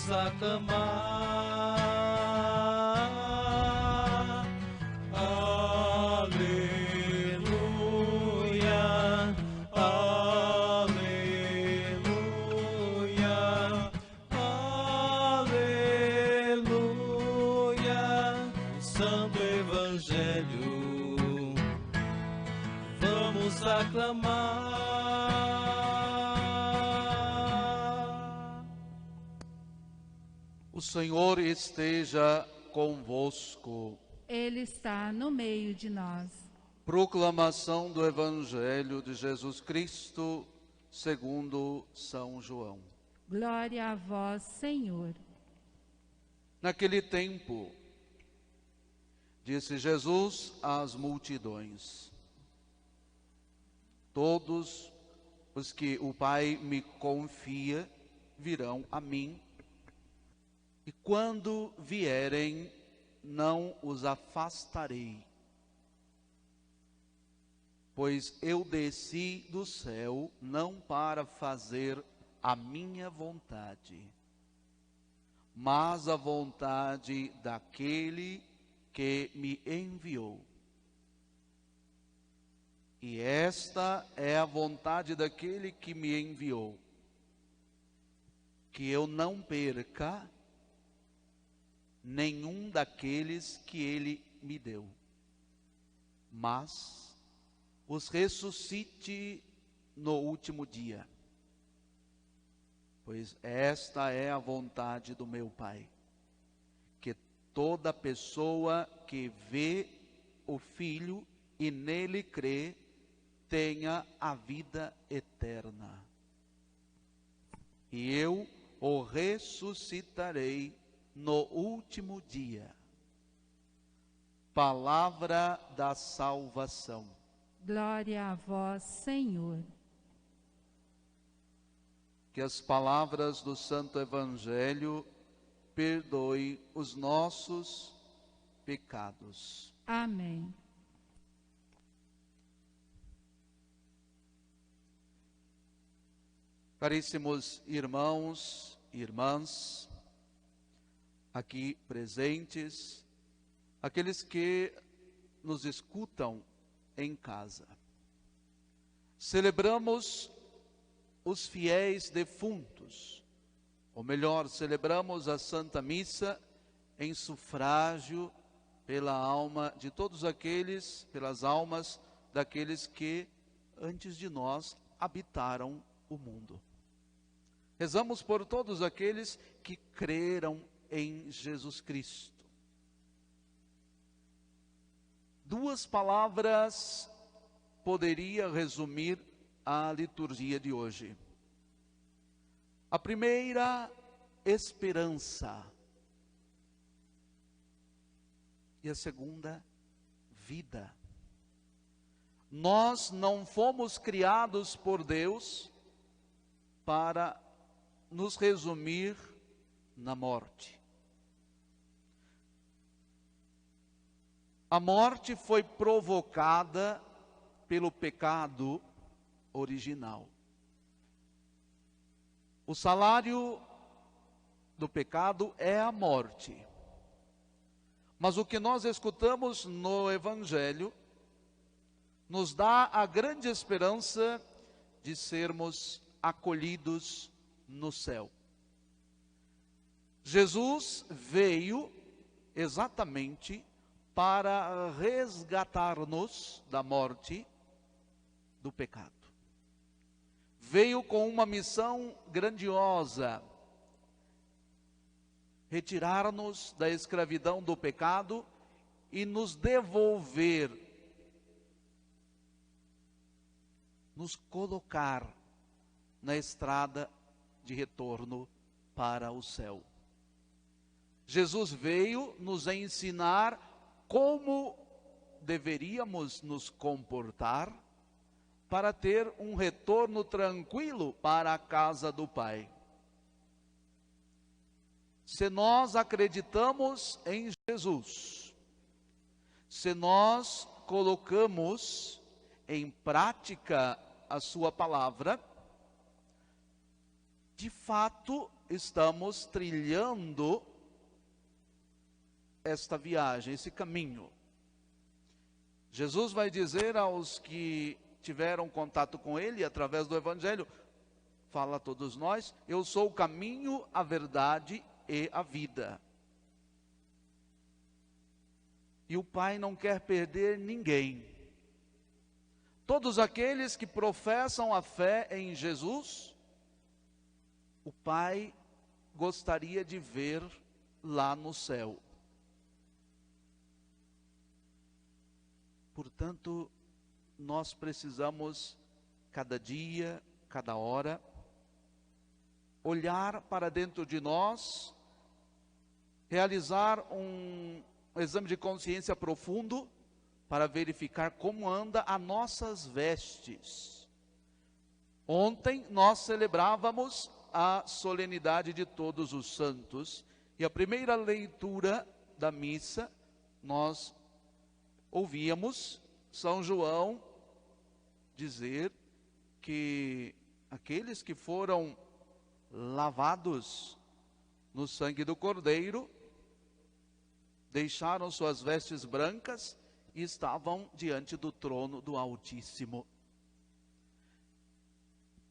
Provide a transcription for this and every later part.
vamos aclamar. Aleluia, aleluia, aleluia. Santo Evangelho, vamos aclamar. O Senhor esteja convosco. Ele está no meio de nós. Proclamação do Evangelho de Jesus Cristo, segundo São João. Glória a vós, Senhor. Naquele tempo, disse Jesus às multidões: todos os que o Pai me confia virão a mim, e quando vierem, não os afastarei. Pois eu desci do céu não para fazer a minha vontade, mas a vontade daquele que me enviou. E esta é a vontade daquele que me enviou, que eu não perca nenhum daqueles que ele me deu, mas os ressuscite no último dia. Pois esta é a vontade do meu Pai, que toda pessoa que vê o Filho e nele crê, tenha a vida eterna. E eu o ressuscitarei no último dia. Palavra da salvação. Glória a vós, Senhor. Que as palavras do Santo Evangelho perdoem os nossos pecados. Amém. Caríssimos irmãos e irmãs, aqui presentes, aqueles que nos escutam em casa. Celebramos os fiéis defuntos, ou melhor, celebramos a Santa Missa em sufrágio pela alma de todos aqueles, pelas almas daqueles que antes de nós habitaram o mundo. Rezamos por todos aqueles que creram em Jesus Cristo. Duas palavras poderia resumir a liturgia de hoje. A primeira, esperança. E a segunda, vida. Nós não fomos criados por Deus para nos resumir na morte. A morte foi provocada pelo pecado original. O salário do pecado é a morte. Mas o que nós escutamos no Evangelho nos dá a grande esperança de sermos acolhidos no céu. Jesus veio exatamente para resgatar-nos da morte, do pecado. Veio com uma missão grandiosa: retirar-nos da escravidão do pecado e nos devolver, nos colocar na estrada de retorno para o céu. Jesus veio nos ensinar como deveríamos nos comportar para ter um retorno tranquilo para a casa do Pai. Se nós acreditamos em Jesus, se nós colocamos em prática a sua palavra, de fato estamos trilhando esta viagem, esse caminho. Jesus vai dizer aos que tiveram contato com ele através do Evangelho, fala a todos nós: eu sou o caminho, a verdade e a vida. E o Pai não quer perder ninguém. Todos aqueles que professam a fé em Jesus, o Pai gostaria de ver lá no céu. Portanto, nós precisamos, cada dia, cada hora, olhar para dentro de nós, realizar um exame de consciência profundo, para verificar como anda as nossas vestes. Ontem nós celebrávamos a solenidade de Todos os Santos, e a primeira leitura da missa, nós ouvíamos São João dizer que aqueles que foram lavados no sangue do Cordeiro, deixaram suas vestes brancas e estavam diante do trono do Altíssimo.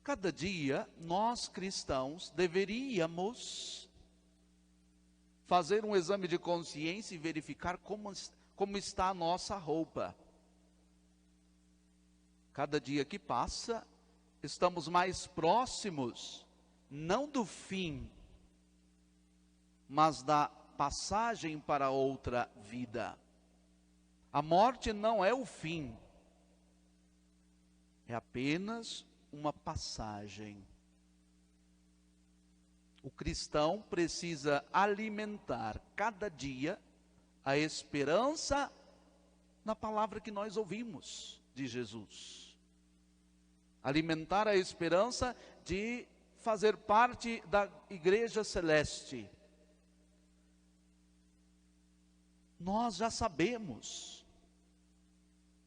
Cada dia, nós cristãos deveríamos fazer um exame de consciência e verificar como está a nossa roupa. Cada dia que passa, estamos mais próximos, não do fim, mas da passagem para outra vida. A morte não é o fim, é apenas uma passagem. O cristão precisa alimentar cada dia a esperança na palavra que nós ouvimos de Jesus. Alimentar a esperança de fazer parte da igreja celeste. Nós já sabemos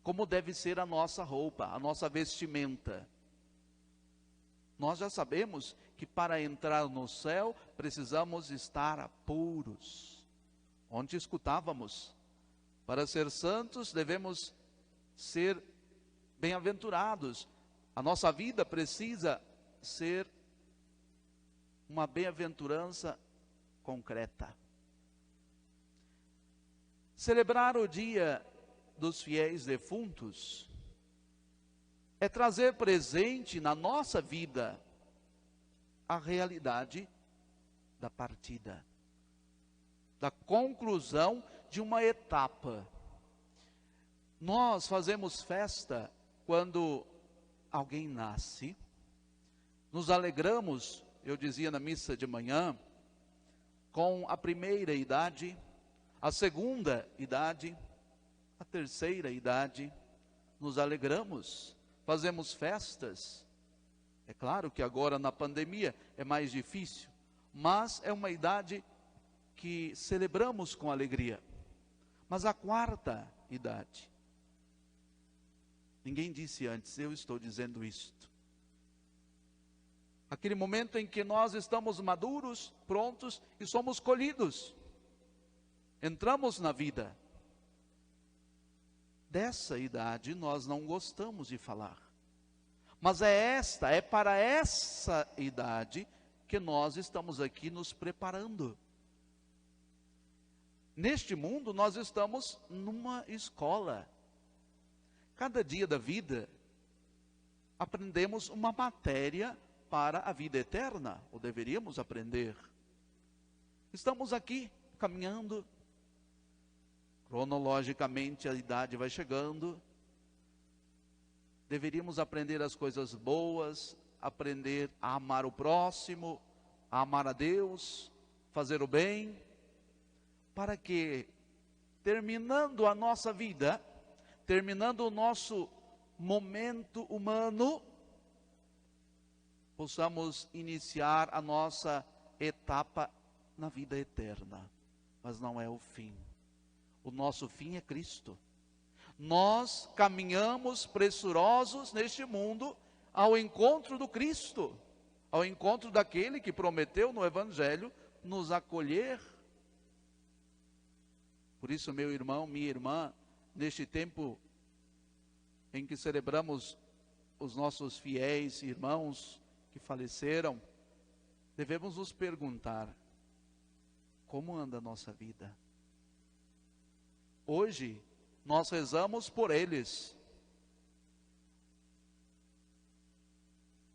como deve ser a nossa roupa, a nossa vestimenta. Nós já sabemos que para entrar no céu precisamos estar puros. Ontem escutávamos, para ser santos devemos ser bem-aventurados. A nossa vida precisa ser uma bem-aventurança concreta. Celebrar o dia dos fiéis defuntos é trazer presente na nossa vida a realidade da partida, da conclusão de uma etapa. Nós fazemos festa quando alguém nasce, nos alegramos, eu dizia na missa de manhã, com a primeira idade, a segunda idade, a terceira idade, nos alegramos, fazemos festas. É claro que agora na pandemia é mais difícil, mas é uma idade que celebramos com alegria. Mas a quarta idade, ninguém disse antes, eu estou dizendo isto. Aquele momento em que nós estamos maduros, prontos e somos colhidos. Entramos na vida. Dessa idade nós não gostamos de falar. Mas é para essa idade que nós estamos aqui nos preparando. Neste mundo nós estamos numa escola. Cada dia da vida aprendemos uma matéria para a vida eterna, ou deveríamos aprender. Estamos aqui caminhando. Cronologicamente a idade vai chegando. Deveríamos aprender as coisas boas, aprender a amar o próximo, a amar a Deus, fazer o bem, para que, terminando a nossa vida, terminando o nosso momento humano, possamos iniciar a nossa etapa na vida eterna. Mas não é o fim. O nosso fim é Cristo. Nós caminhamos pressurosos neste mundo ao encontro do Cristo. ao encontro daquele que prometeu no Evangelho nos acolher. Por isso, meu irmão, minha irmã, neste tempo em que celebramos os nossos fiéis irmãos que faleceram, devemos nos perguntar: como anda a nossa vida? Hoje, nós rezamos por eles,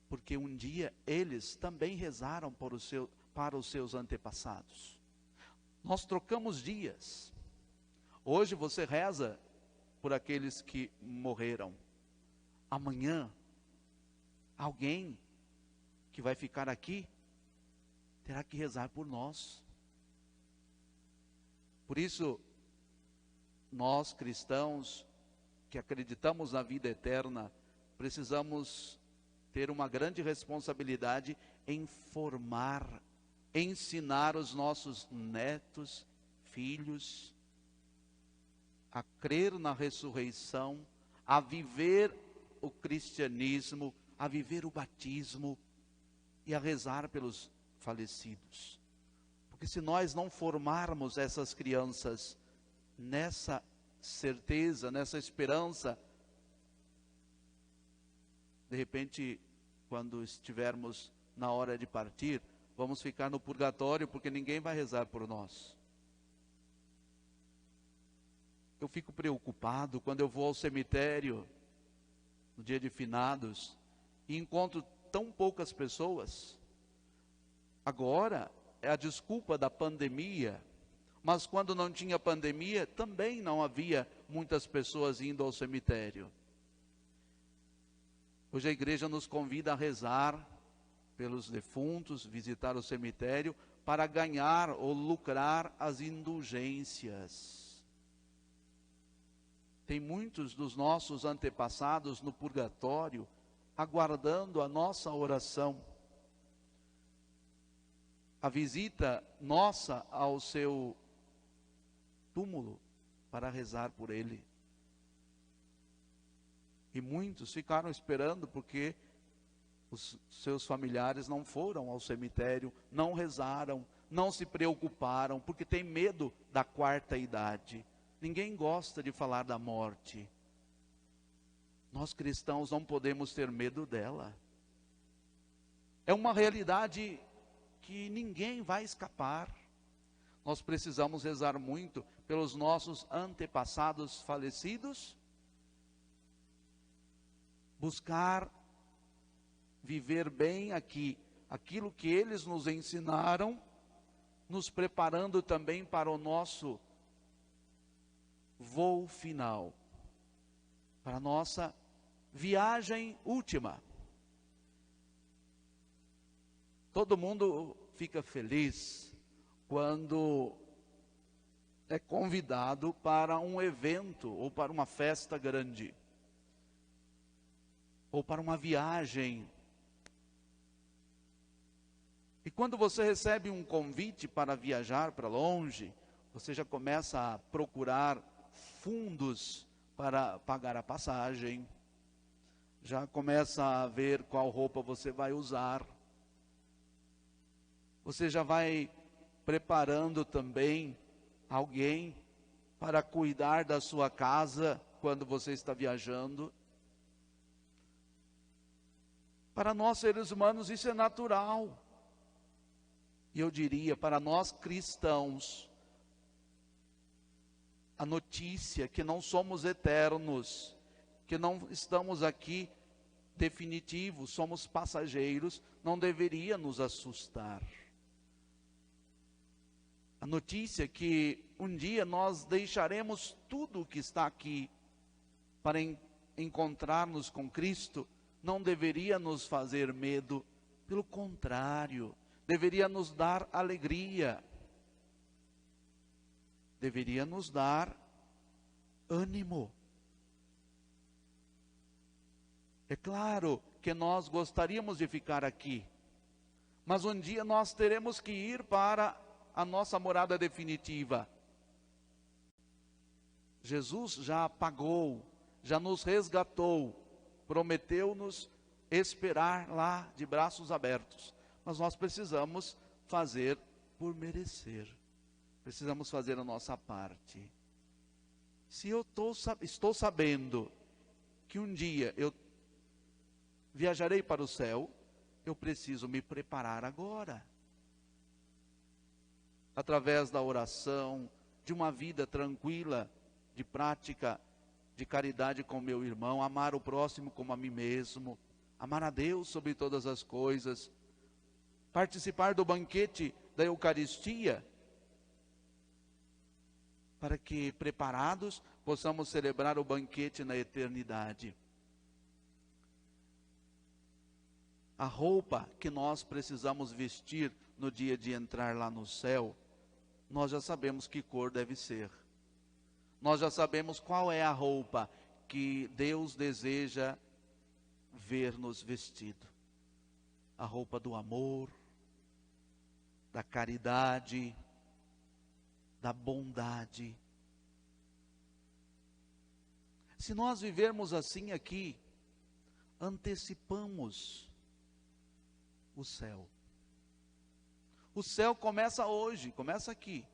porque um dia eles também rezaram para os seus antepassados. Nós trocamos dias. Hoje você reza por aqueles que morreram. Amanhã, alguém que vai ficar aqui terá que rezar por nós. Por isso, nós cristãos que acreditamos na vida eterna, precisamos ter uma grande responsabilidade em formar, ensinar os nossos netos, filhos, a crer na ressurreição, a viver o cristianismo, a viver o batismo e a rezar pelos falecidos. Porque se nós não formarmos essas crianças nessa certeza, nessa esperança, de repente, quando estivermos na hora de partir, vamos ficar no purgatório porque ninguém vai rezar por nós. Eu fico preocupado quando eu vou ao cemitério no dia de finados e encontro tão poucas pessoas. Agora é a desculpa da pandemia, mas quando não tinha pandemia, também não havia muitas pessoas indo ao cemitério. Hoje a igreja nos convida a rezar pelos defuntos, visitar o cemitério, para ganhar ou lucrar as indulgências. Tem muitos dos nossos antepassados no purgatório, aguardando a nossa oração. A visita nossa ao seu túmulo para rezar por ele. E muitos ficaram esperando porque os seus familiares não foram ao cemitério, não rezaram, não se preocuparam, porque tem medo da quarta idade. Ninguém gosta de falar da morte. Nós cristãos não podemos ter medo dela. É uma realidade que ninguém vai escapar. Nós precisamos rezar muito pelos nossos antepassados falecidos, buscar viver bem aqui, aquilo que eles nos ensinaram, nos preparando também para o nosso voo final, para a nossa viagem última. Todo mundo fica feliz quando é convidado para um evento ou para uma festa grande, ou para uma viagem. E quando você recebe um convite para viajar para longe, você já começa a procurar fundos para pagar a passagem, já começa a ver qual roupa você vai usar, você já vai preparando também alguém para cuidar da sua casa quando você está viajando. Para nós seres humanos isso é natural. E eu diria, para nós cristãos, a notícia que não somos eternos, que não estamos aqui definitivos, somos passageiros, não deveria nos assustar. A notícia que um dia nós deixaremos tudo o que está aqui para encontrar-nos com Cristo, não deveria nos fazer medo, pelo contrário, deveria nos dar alegria, deveria nos dar ânimo. É claro que nós gostaríamos de ficar aqui, mas um dia nós teremos que ir para a nossa morada definitiva. Jesus já pagou, já nos resgatou, prometeu-nos esperar lá de braços abertos, mas nós precisamos fazer por merecer. Precisamos fazer a nossa parte. Se eu estou sabendo que um dia eu viajarei para o céu, eu preciso me preparar agora. Através da oração, de uma vida tranquila, de prática, de caridade com meu irmão, amar o próximo como a mim mesmo, amar a Deus sobre todas as coisas, participar do banquete da Eucaristia, para que, preparados, possamos celebrar o banquete na eternidade. A roupa que nós precisamos vestir no dia de entrar lá no céu, nós já sabemos que cor deve ser. Nós já sabemos qual é a roupa que Deus deseja ver-nos vestido. A roupa do amor, da caridade, da bondade. Se nós vivermos assim aqui, antecipamos o céu. O céu começa hoje, começa aqui.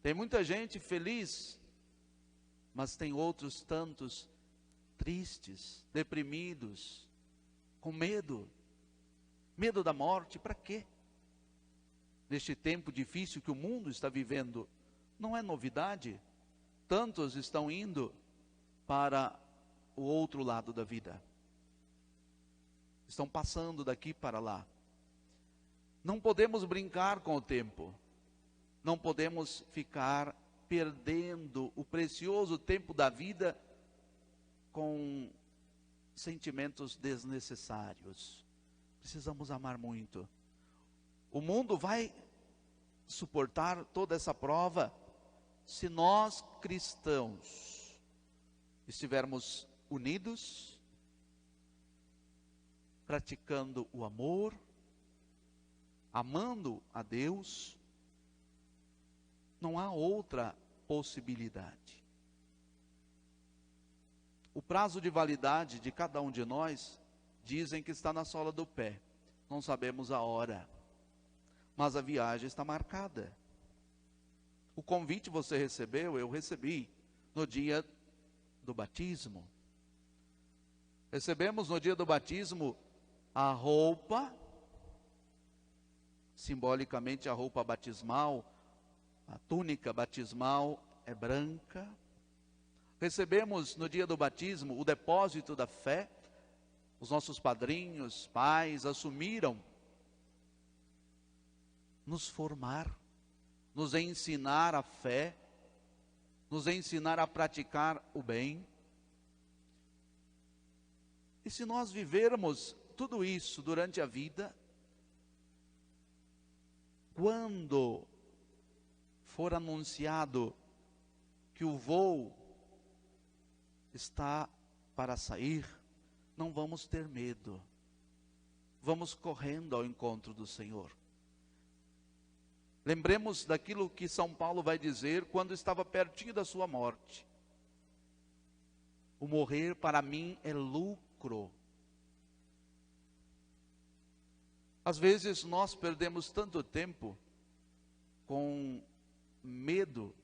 Tem muita gente feliz, mas tem outros tantos tristes, deprimidos, com medo. Medo da morte, para quê? Neste tempo difícil que o mundo está vivendo, não é novidade. Tantos estão indo para o outro lado da vida. Estão passando daqui para lá. Não podemos brincar com o tempo. Não podemos ficar perdendo o precioso tempo da vida com sentimentos desnecessários. Precisamos amar muito. O mundo vai suportar toda essa prova se nós cristãos estivermos unidos, praticando o amor, amando a Deus. Não há outra possibilidade. O prazo de validade de cada um de nós, dizem que está na sola do pé. Não sabemos a hora, mas a viagem está marcada. O convite você recebeu, eu recebi no dia do batismo. Recebemos no dia do batismo a roupa, simbolicamente a roupa batismal, a túnica batismal é branca. Recebemos no dia do batismo o depósito da fé. Os nossos padrinhos, pais, assumiram nos formar, nos ensinar a fé, nos ensinar a praticar o bem. E se nós vivermos tudo isso durante a vida, quando for anunciado que o voo está para sair, não vamos ter medo. Vamos correndo ao encontro do Senhor. Lembremos daquilo que São Paulo vai dizer quando estava pertinho da sua morte. O morrer para mim é lucro. Às vezes nós perdemos tanto tempo com medo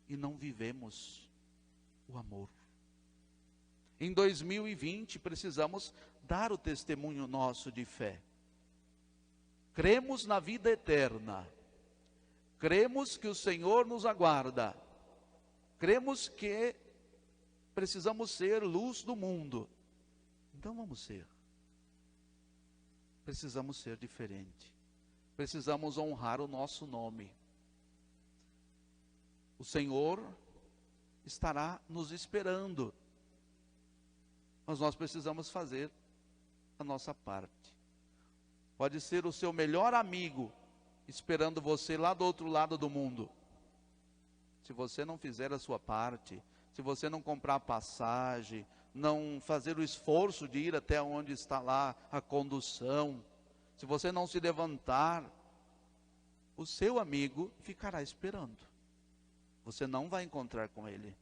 e não vivemos o amor. Em 2020 precisamos dar o testemunho nosso de fé. Cremos na vida eterna. Cremos que o Senhor nos aguarda. Cremos que precisamos ser luz do mundo. Então vamos ser. Precisamos ser diferente. Precisamos honrar o nosso nome. O Senhor estará nos esperando. Mas nós precisamos fazer a nossa parte. Pode ser o seu melhor amigo esperando você lá do outro lado do mundo. Se você não fizer a sua parte, se você não comprar passagem, não fazer o esforço de ir até onde está lá a condução, se você não se levantar, o seu amigo ficará esperando. Você não vai encontrar com ele.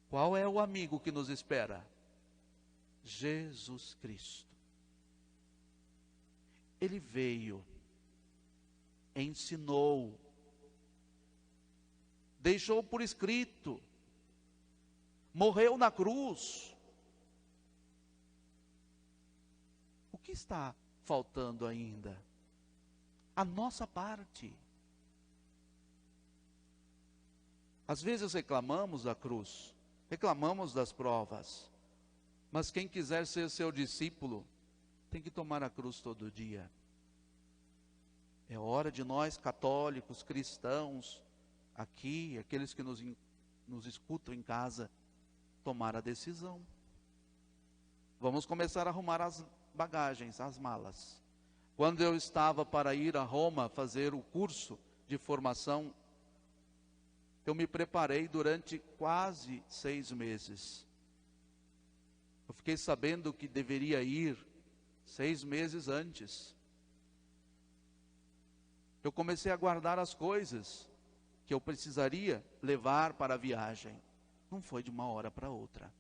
Qual é o amigo que nos espera? Jesus Cristo. Ele veio, ensinou, deixou por escrito, morreu na cruz. O que está faltando ainda? A nossa parte. Às vezes reclamamos da cruz, reclamamos das provas, mas quem quiser ser seu discípulo, tem que tomar a cruz todo dia. É hora de nós católicos, cristãos, aqui, aqueles que nos escutam em casa, tomar a decisão. Vamos começar a arrumar as bagagens, as malas. Quando eu estava para ir a Roma fazer o curso de formação, eu me preparei durante quase 6 meses. Eu fiquei sabendo que deveria ir 6 meses antes. Eu comecei a guardar as coisas que eu precisaria levar para a viagem. Não foi de uma hora para outra.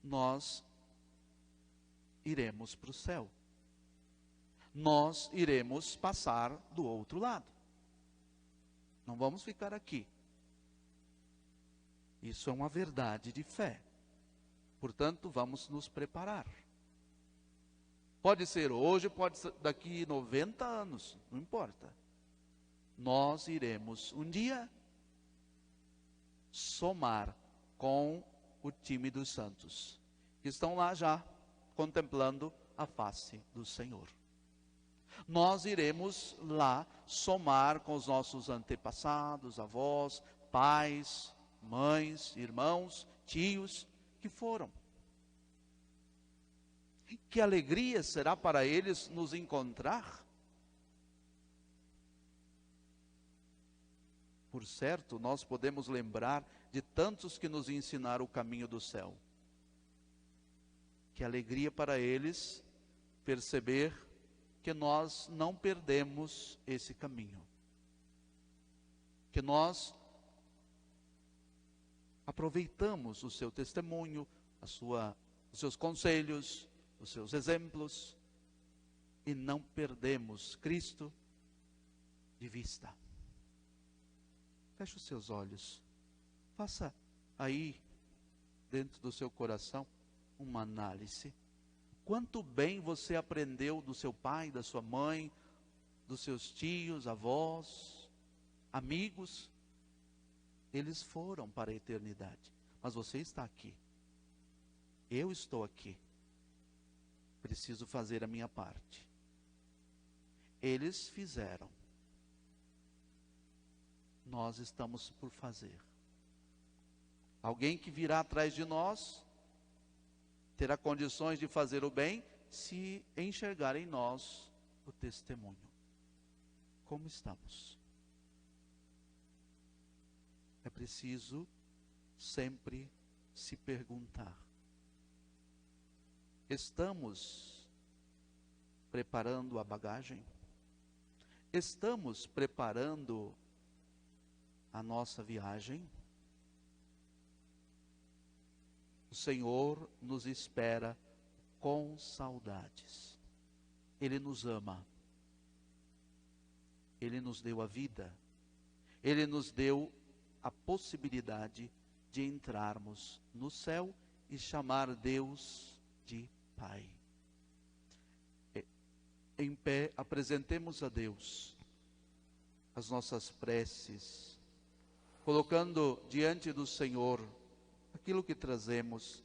Nós iremos para o céu. Nós iremos passar do outro lado. Não vamos ficar aqui. Isso é uma verdade de fé. Portanto, vamos nos preparar. Pode ser hoje, pode ser daqui 90 anos, não importa. Nós iremos um dia somar com o time dos santos, que estão lá já contemplando a face do Senhor. Nós iremos lá somar com os nossos antepassados, avós, pais, mães, irmãos, tios que foram. Que alegria será para eles nos encontrar? Por certo, nós podemos lembrar de tantos que nos ensinaram o caminho do céu. Que alegria para eles perceber que nós não perdemos esse caminho. Que nós aproveitamos o seu testemunho, os seus conselhos, os seus exemplos, e não perdemos Cristo de vista. Feche os seus olhos. Faça aí, dentro do seu coração, uma análise. Quanto bem você aprendeu do seu pai, da sua mãe, dos seus tios, avós, amigos. Eles foram para a eternidade, mas você está aqui. Eu estou aqui. Preciso fazer a minha parte. Eles fizeram. Nós estamos por fazer. Alguém que virá atrás de nós terá condições de fazer o bem se enxergar em nós o testemunho. Como estamos? É preciso sempre se perguntar: estamos preparando a bagagem? Estamos preparando a nossa viagem? O Senhor nos espera com saudades. Ele nos ama. Ele nos deu a vida. Ele nos deu a possibilidade de entrarmos no céu e chamar Deus de Pai. Em pé, apresentemos a Deus as nossas preces, colocando diante do Senhor aquilo que trazemos